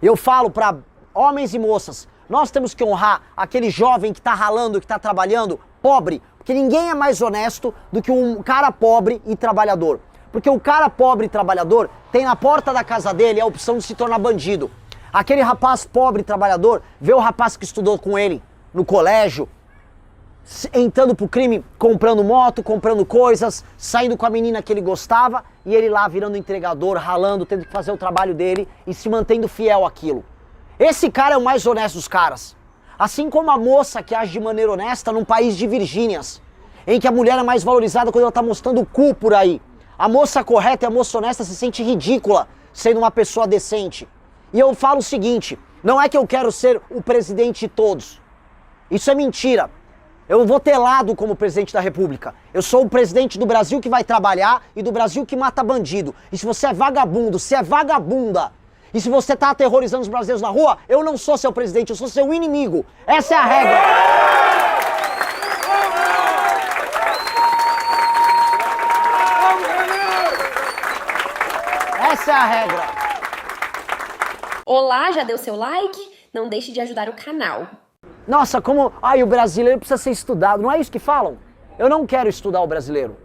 Eu falo para homens e moças, nós temos que honrar aquele jovem que está ralando, que está trabalhando, pobre, porque ninguém é mais honesto do que um cara pobre e trabalhador. Porque o cara pobre e trabalhador tem na porta da casa dele a opção de se tornar bandido. Aquele rapaz pobre e trabalhador vê o rapaz que estudou com ele no colégio, entrando pro crime, comprando moto, comprando coisas, saindo com a menina que ele gostava e ele lá virando entregador, ralando, tendo que fazer o trabalho dele e se mantendo fiel àquilo. Esse cara é o mais honesto dos caras. Assim como a moça que age de maneira honesta num país de Virgínias, em que a mulher é mais valorizada quando ela tá mostrando o cu por aí. A moça correta e a moça honesta se sente ridícula sendo uma pessoa decente. E eu falo o seguinte, não é que eu quero ser o presidente de todos. Isso é mentira. Eu não vou ter lado como presidente da República. Eu sou o presidente do Brasil que vai trabalhar e do Brasil que mata bandido. E se você é vagabundo, se é vagabunda, e se você tá aterrorizando os brasileiros na rua, eu não sou seu presidente, eu sou seu inimigo. Essa é a regra. Essa é a regra. Olá, já deu seu like? Não deixe de ajudar o canal. Nossa, como... Ai, o brasileiro precisa ser estudado. Não é isso que falam? Eu não quero estudar o brasileiro.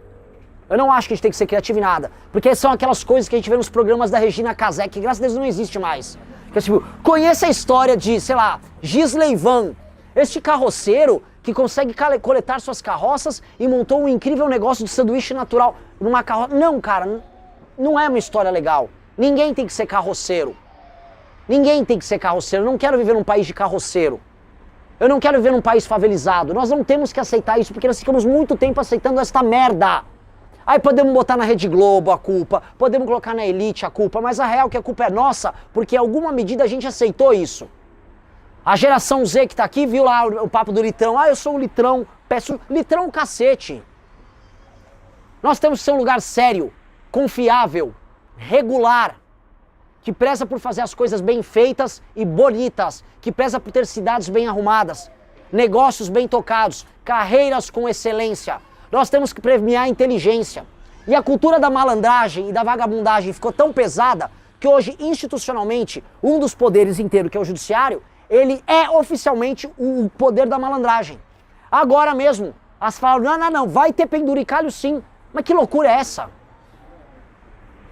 Eu não acho que a gente tem que ser criativo em nada. Porque são aquelas coisas que a gente vê nos programas da Regina Casé, que graças a Deus não existe mais. Que é tipo, conheça a história de, sei lá, Gisleivan. Este carroceiro que consegue coletar suas carroças e montou um incrível negócio de sanduíche natural numa carroça. Não, cara, não é uma história legal. Ninguém tem que ser carroceiro. Ninguém tem que ser carroceiro. Eu não quero viver num país de carroceiro. Eu não quero viver num país favelizado. Nós não temos que aceitar isso, porque nós ficamos muito tempo aceitando esta merda. Aí podemos botar na Rede Globo a culpa, podemos colocar na Elite a culpa, mas a real é que a culpa é nossa, porque em alguma medida a gente aceitou isso. A geração Z que tá aqui viu lá o papo do litrão. Ah, eu sou um litrão. Peço litrão cacete. Nós temos que ser um lugar sério, confiável, regular, que preza por fazer as coisas bem feitas e bonitas, que preza por ter cidades bem arrumadas, negócios bem tocados, carreiras com excelência. Nós temos que premiar a inteligência. E a cultura da malandragem e da vagabundagem ficou tão pesada que hoje, institucionalmente, um dos poderes inteiros, que é o judiciário, ele é oficialmente o poder da malandragem. Agora mesmo, as falam, não, vai ter penduricalho sim. Mas que loucura é essa?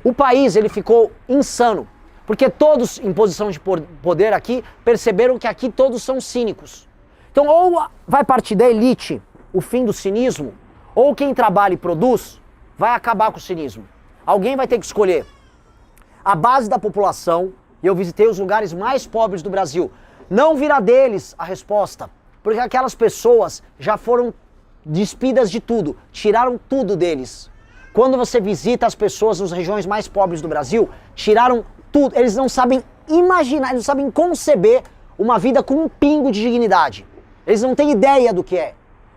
O país, ele ficou insano. Porque todos em posição de poder aqui perceberam que aqui todos são cínicos. Então ou vai partir da elite o fim do cinismo, ou quem trabalha e produz vai acabar com o cinismo. Alguém vai ter que escolher. A base da população, e eu visitei os lugares mais pobres do Brasil, não virá deles a resposta, porque aquelas pessoas já foram despidas de tudo, tiraram tudo deles. Quando você visita as pessoas nas regiões mais pobres do Brasil, tiraram tudo, eles não sabem imaginar, eles não sabem conceber uma vida com um pingo de dignidade. Eles não têm ideia do que é.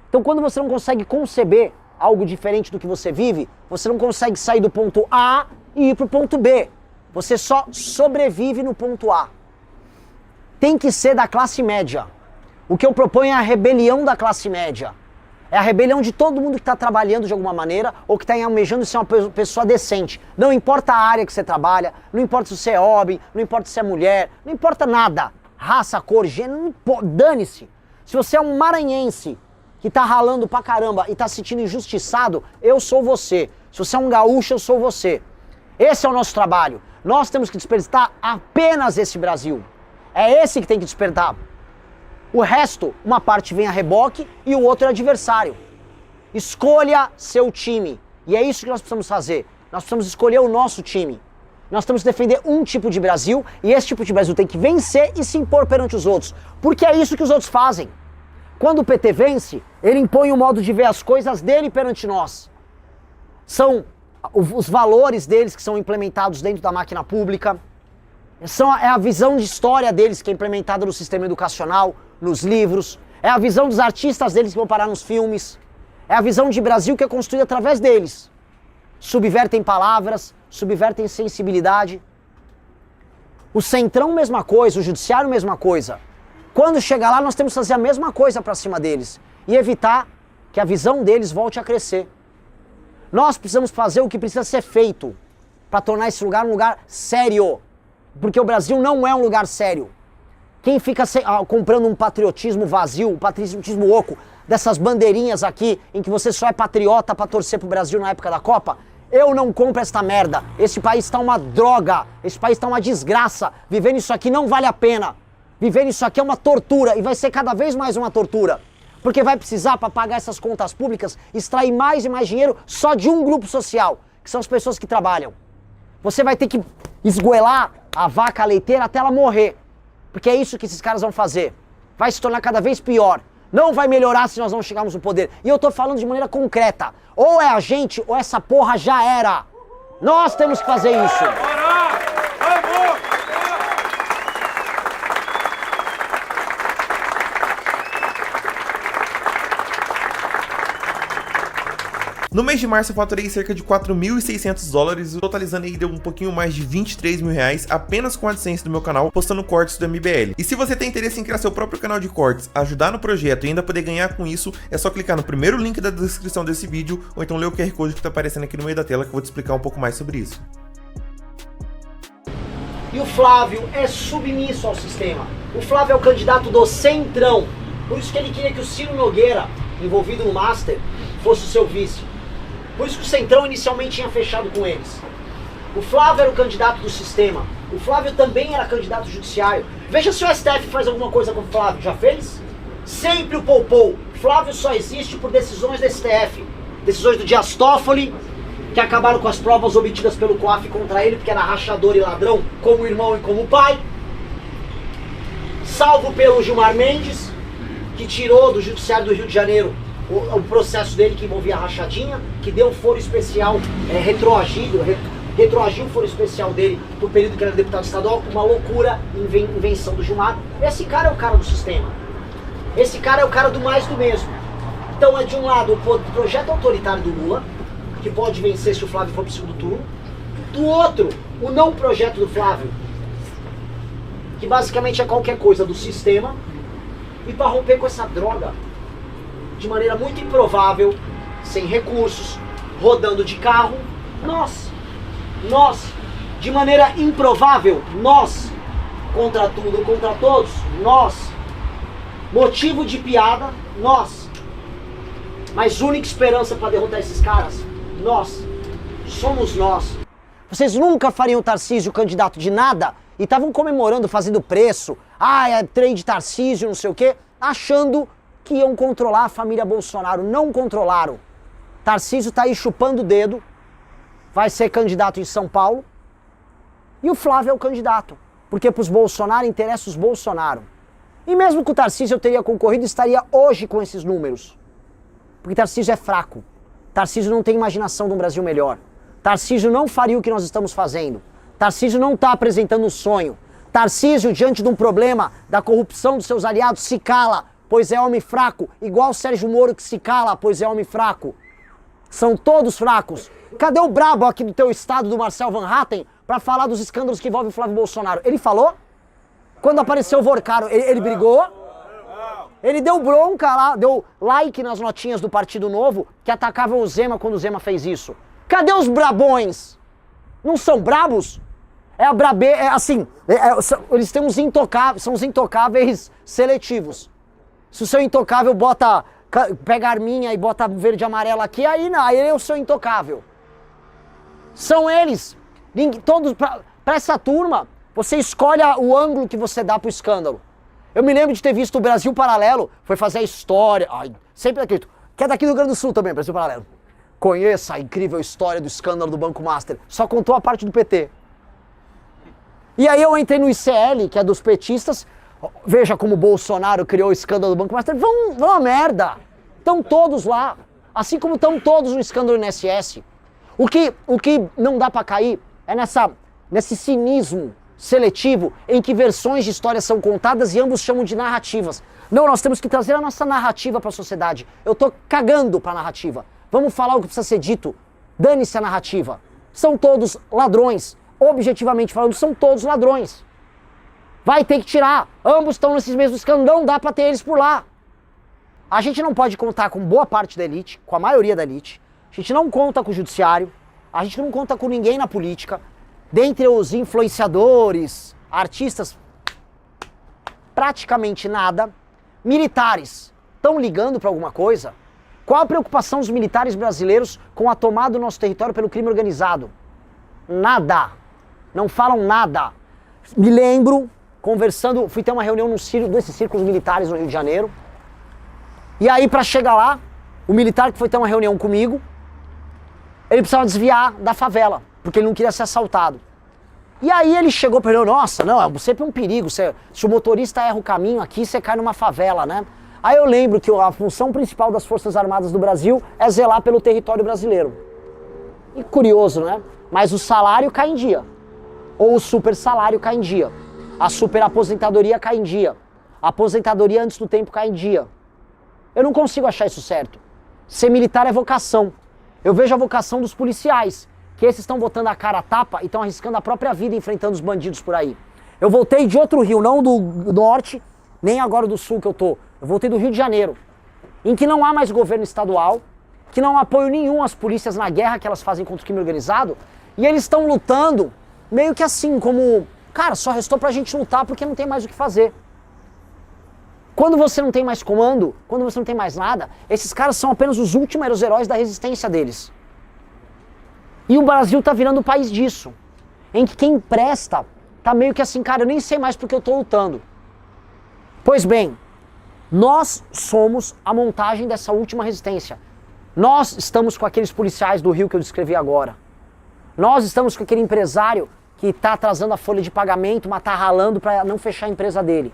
Então quando você não consegue conceber algo diferente do que você vive, você não consegue sair do ponto A e ir para o ponto B. Você só sobrevive no ponto A. Tem que ser da classe média. O que eu proponho é a rebelião da classe média. É a rebelião de todo mundo que está trabalhando de alguma maneira ou que está almejando ser uma pessoa decente. Não importa a área que você trabalha, não importa se você é homem, não importa se você é mulher, não importa nada. Raça, cor, gênero, dane-se. Se você é um maranhense que está ralando pra caramba e está se sentindo injustiçado, eu sou você. Se você é um gaúcho, eu sou você. Esse é o nosso trabalho. Nós temos que despertar apenas esse Brasil. É esse que tem que despertar. O resto, uma parte vem a reboque e o outro é adversário. Escolha seu time. E é isso que nós precisamos fazer. Nós precisamos escolher o nosso time. Nós temos que defender um tipo de Brasil e esse tipo de Brasil tem que vencer e se impor perante os outros. Porque é isso que os outros fazem. Quando o PT vence, ele impõe o modo de ver as coisas dele perante nós. São os valores deles que são implementados dentro da máquina pública. É a visão de história deles que é implementada no sistema educacional, nos livros. É a visão dos artistas deles que vão parar nos filmes. É a visão de Brasil que é construída através deles. Subvertem palavras, subvertem sensibilidade. O Centrão, mesma coisa. O Judiciário, mesma coisa. Quando chegar lá, nós temos que fazer a mesma coisa para cima deles. E evitar que a visão deles volte a crescer. Nós precisamos fazer o que precisa ser feito para tornar esse lugar um lugar sério, Porque o Brasil não é um lugar sério. Quem fica comprando um patriotismo vazio, um patriotismo oco, dessas bandeirinhas aqui, em que você só é patriota pra torcer pro Brasil na época da Copa, eu não compro esta merda. Esse país tá uma droga, esse país tá uma desgraça. Vivendo isso aqui não vale a pena. Vivendo isso aqui é uma tortura e vai ser cada vez mais uma tortura. Porque vai precisar, para pagar essas contas públicas, extrair mais e mais dinheiro só de um grupo social, que são as pessoas que trabalham. Você vai ter que esgoelar a vaca leiteira até ela morrer. Porque é isso que esses caras vão fazer. Vai se tornar cada vez pior. Não vai melhorar se nós não chegarmos no poder. E eu tô falando de maneira concreta. Ou é a gente, ou essa porra já era. Nós temos que fazer isso. No mês de março eu faturei cerca de 4.600 dólares, totalizando aí deu um pouquinho mais de 23 mil reais apenas com a AdSense do meu canal, postando cortes do MBL. E se você tem interesse em criar seu próprio canal de cortes, ajudar no projeto e ainda poder ganhar com isso, é só clicar no primeiro link da descrição desse vídeo, ou então ler o QR Code que tá aparecendo aqui no meio da tela que eu vou te explicar um pouco mais sobre isso. E o Flávio é submisso ao sistema. O Flávio é o candidato do Centrão. Por isso que ele queria que o Ciro Nogueira, envolvido no Master, fosse o seu vice. Por isso que o Centrão inicialmente tinha fechado com eles. O Flávio era o candidato do sistema. O Flávio também era candidato judiciário. Veja se o STF faz alguma coisa com o Flávio. Já fez? Sempre o poupou. Flávio só existe por decisões do STF. Decisões do Dias Toffoli, que acabaram com as provas obtidas pelo COAF contra ele, porque era rachador e ladrão, como irmão e como pai. Salvo pelo Gilmar Mendes, que tirou do Judiciário do Rio de Janeiro o processo dele que envolvia a rachadinha, que deu foro especial, retroagiu o foro especial dele pro período que ele era deputado estadual, uma loucura, invenção do Gilmar. Esse cara é o cara do sistema. Esse cara é o cara do mais do mesmo. Então é de um lado o projeto autoritário do Lula, que pode vencer se o Flávio for pro segundo turno. Do outro, o não projeto do Flávio, que basicamente é qualquer coisa do sistema. E para romper com essa droga, de maneira muito improvável, sem recursos, rodando de carro, nós, de maneira improvável, nós, contra tudo, contra todos, nós, motivo de piada, nós, mas única esperança para derrotar esses caras, nós, somos nós. Vocês nunca fariam o Tarcísio candidato de nada e estavam comemorando, fazendo preço, é trade Tarcísio, não sei o quê, achando que iam controlar a família Bolsonaro. Não controlaram. Tarcísio tá aí chupando o dedo, vai ser candidato em São Paulo, e o Flávio é o candidato, porque pros Bolsonaro interessa os Bolsonaro. E mesmo que o Tarcísio eu teria concorrido, estaria hoje com esses números. Porque Tarcísio é fraco. Tarcísio não tem imaginação de um Brasil melhor. Tarcísio não faria o que nós estamos fazendo. Tarcísio não está apresentando um sonho. Tarcísio, diante de um problema da corrupção dos seus aliados, se cala, pois é homem fraco, igual o Sérgio Moro que se cala, pois é homem fraco. São todos fracos. Cadê o brabo aqui do teu estado, do Marcel Van Hatten, para falar dos escândalos que envolvem o Flávio Bolsonaro? Ele falou? Quando apareceu o Vorcaro, ele brigou? Ele deu bronca lá, deu like nas notinhas do Partido Novo, que atacavam o Zema quando o Zema fez isso. Cadê os brabões? Não são brabos? Eles têm uns intocáveis, são os intocáveis seletivos. Se o seu intocável pega a arminha e bota verde e amarelo aqui, aí não, aí ele é o seu intocável. São eles. Todos, pra essa turma, você escolhe o ângulo que você dá pro escândalo. Eu me lembro de ter visto o Brasil Paralelo, foi fazer a história, sempre acredito, que é daqui do Rio Grande do Sul também, Brasil Paralelo. Conheça a incrível história do escândalo do Banco Master. Só contou a parte do PT. E aí eu entrei no ICL, que é dos petistas. Veja como o Bolsonaro criou o escândalo do Banco Master. Vão a merda. Estão todos lá. Assim como estão todos no escândalo do INSS. O que não dá pra cair é nesse cinismo seletivo em que versões de história são contadas e ambos chamam de narrativas. Não, nós temos que trazer a nossa narrativa pra sociedade. Eu tô cagando pra narrativa. Vamos falar o que precisa ser dito. Dane-se a narrativa. São todos ladrões. Objetivamente falando, são todos ladrões. Vai ter que tirar. Ambos estão nesses mesmos escândalos. Não dá pra ter eles por lá. A gente não pode contar com boa parte da elite, com a maioria da elite. A gente não conta com o judiciário. A gente não conta com ninguém na política. Dentre os influenciadores, artistas, praticamente nada. Militares, estão ligando para alguma coisa? Qual a preocupação dos militares brasileiros com a tomada do nosso território pelo crime organizado? Nada. Não falam nada. Me lembro, conversando, fui ter uma reunião desses círculos militares no Rio de Janeiro. E aí, para chegar lá, o militar que foi ter uma reunião comigo, ele precisava desviar da favela, porque ele não queria ser assaltado. E aí ele chegou para ele, nossa, não, é sempre um perigo, se o motorista erra o caminho aqui, você cai numa favela, né? Aí eu lembro que a função principal das Forças Armadas do Brasil é zelar pelo território brasileiro. E curioso, né? Mas o salário cai em dia. Ou o super salário cai em dia. A super aposentadoria cai em dia. A aposentadoria antes do tempo cai em dia. Eu não consigo achar isso certo. Ser militar é vocação. Eu vejo a vocação dos policiais, que esses estão botando a cara a tapa e estão arriscando a própria vida enfrentando os bandidos por aí. Eu voltei de outro rio, não do norte, nem agora do sul que eu tô. Eu voltei do Rio de Janeiro, em que não há mais governo estadual, que não há apoio nenhum às polícias na guerra que elas fazem contra o crime organizado, e eles estão lutando meio que assim, como, cara, só restou pra gente lutar porque não tem mais o que fazer. Quando você não tem mais comando, quando você não tem mais nada, esses caras são apenas os últimos heróis da resistência deles. E o Brasil tá virando o país disso, em que quem presta tá meio que assim, cara, eu nem sei mais porque eu tô lutando. Pois bem, nós somos a montagem dessa última resistência. Nós estamos com aqueles policiais do Rio que eu descrevi agora. Nós estamos com aquele empresário que está atrasando a folha de pagamento, mas está ralando para não fechar a empresa dele.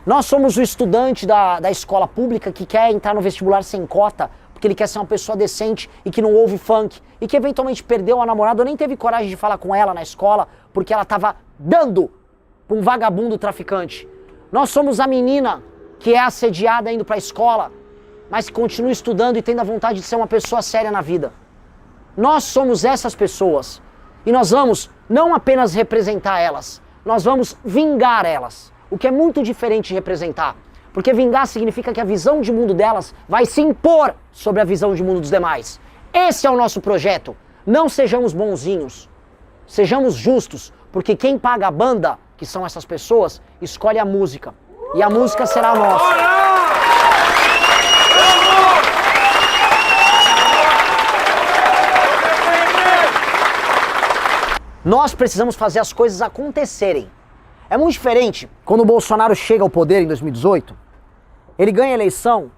Nós somos o estudante da escola pública que quer entrar no vestibular sem cota, porque ele quer ser uma pessoa decente e que não ouve funk, e que eventualmente perdeu a namorada ou nem teve coragem de falar com ela na escola, porque ela estava dando para um vagabundo traficante. Nós somos a menina que é assediada indo para a escola, mas que continua estudando e tendo a vontade de ser uma pessoa séria na vida. Nós somos essas pessoas. E nós vamos não apenas representar elas, nós vamos vingar elas. O que é muito diferente de representar. Porque vingar significa que a visão de mundo delas vai se impor sobre a visão de mundo dos demais. Esse é o nosso projeto. Não sejamos bonzinhos. Sejamos justos, porque quem paga a banda, que são essas pessoas, escolhe a música. E a música será nossa. Nós precisamos fazer as coisas acontecerem. É muito diferente quando o Bolsonaro chega ao poder em 2018, ele ganha a eleição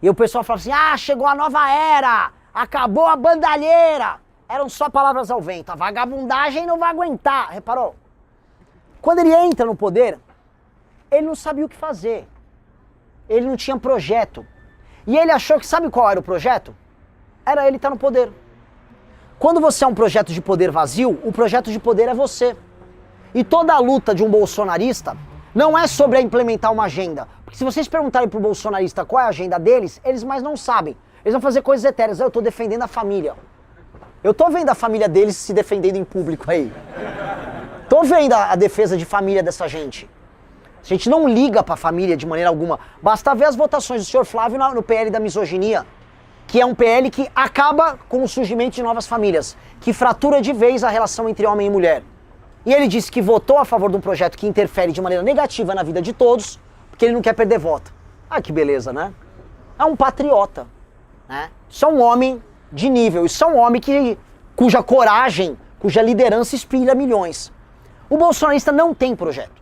e o pessoal fala assim, chegou a nova era, acabou a bandalheira. Eram só palavras ao vento, a vagabundagem não vai aguentar, reparou? Quando ele entra no poder, ele não sabia o que fazer, ele não tinha projeto. E ele achou que, sabe qual era o projeto? Era ele estar no poder. Quando você é um projeto de poder vazio, o projeto de poder é você. E toda a luta de um bolsonarista não é sobre implementar uma agenda. Porque se vocês perguntarem pro bolsonarista qual é a agenda deles, eles mais não sabem. Eles vão fazer coisas etéreas. Eu tô defendendo a família. Eu tô vendo a família deles se defendendo em público aí. Tô vendo a defesa de família dessa gente. A gente não liga pra família de maneira alguma. Basta ver as votações do senhor Flávio no PL da misoginia, que é um PL que acaba com o surgimento de novas famílias, que fratura de vez a relação entre homem e mulher. E ele disse que votou a favor de um projeto que interfere de maneira negativa na vida de todos, porque ele não quer perder voto. Ah, que beleza, né? É um patriota, né? Isso é um homem de nível, isso é um homem cuja coragem, cuja liderança inspira milhões. O bolsonarista não tem projeto.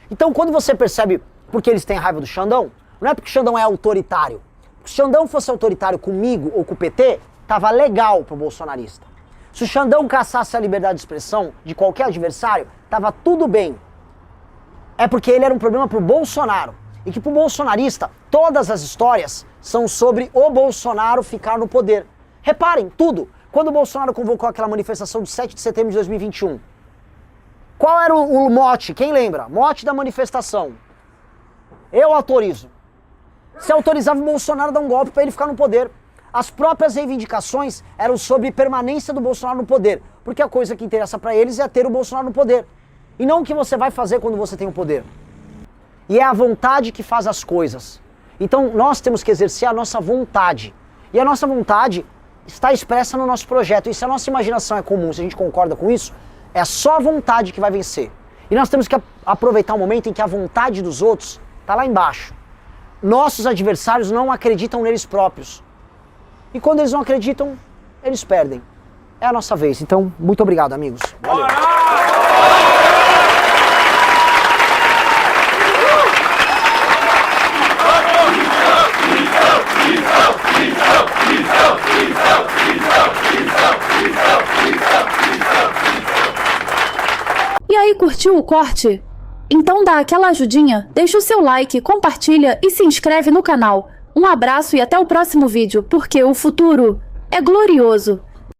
Então, quando você percebe porque eles têm raiva do Xandão, não é porque o Xandão é autoritário. Se o Xandão fosse autoritário comigo ou com o PT, tava legal pro bolsonarista. Se o Xandão caçasse a liberdade de expressão de qualquer adversário, tava tudo bem. É porque ele era um problema pro Bolsonaro. E que pro bolsonarista, todas as histórias são sobre o Bolsonaro ficar no poder. Reparem, tudo. Quando o Bolsonaro convocou aquela manifestação de 7 de setembro de 2021, qual era o mote? Quem lembra? Mote da manifestação. Eu autorizo. Se autorizava o Bolsonaro a dar um golpe para ele ficar no poder. As próprias reivindicações eram sobre permanência do Bolsonaro no poder, porque a coisa que interessa para eles é ter o Bolsonaro no poder, e não o que você vai fazer quando você tem o poder. E é a vontade que faz as coisas. Então nós temos que exercer a nossa vontade, e a nossa vontade está expressa no nosso projeto, e se a nossa imaginação é comum, se a gente concorda com isso, É só a vontade que vai vencer. E nós temos que aproveitar o momento em que a vontade dos outros está lá embaixo. Nossos adversários não acreditam neles próprios. E quando eles não acreditam, eles perdem. É a nossa vez. Então, muito obrigado, amigos. Valeu. E aí, curtiu o corte? Então dá aquela ajudinha, deixa o seu like, compartilha e se inscreve no canal. Um abraço e até o próximo vídeo, porque o futuro é glorioso.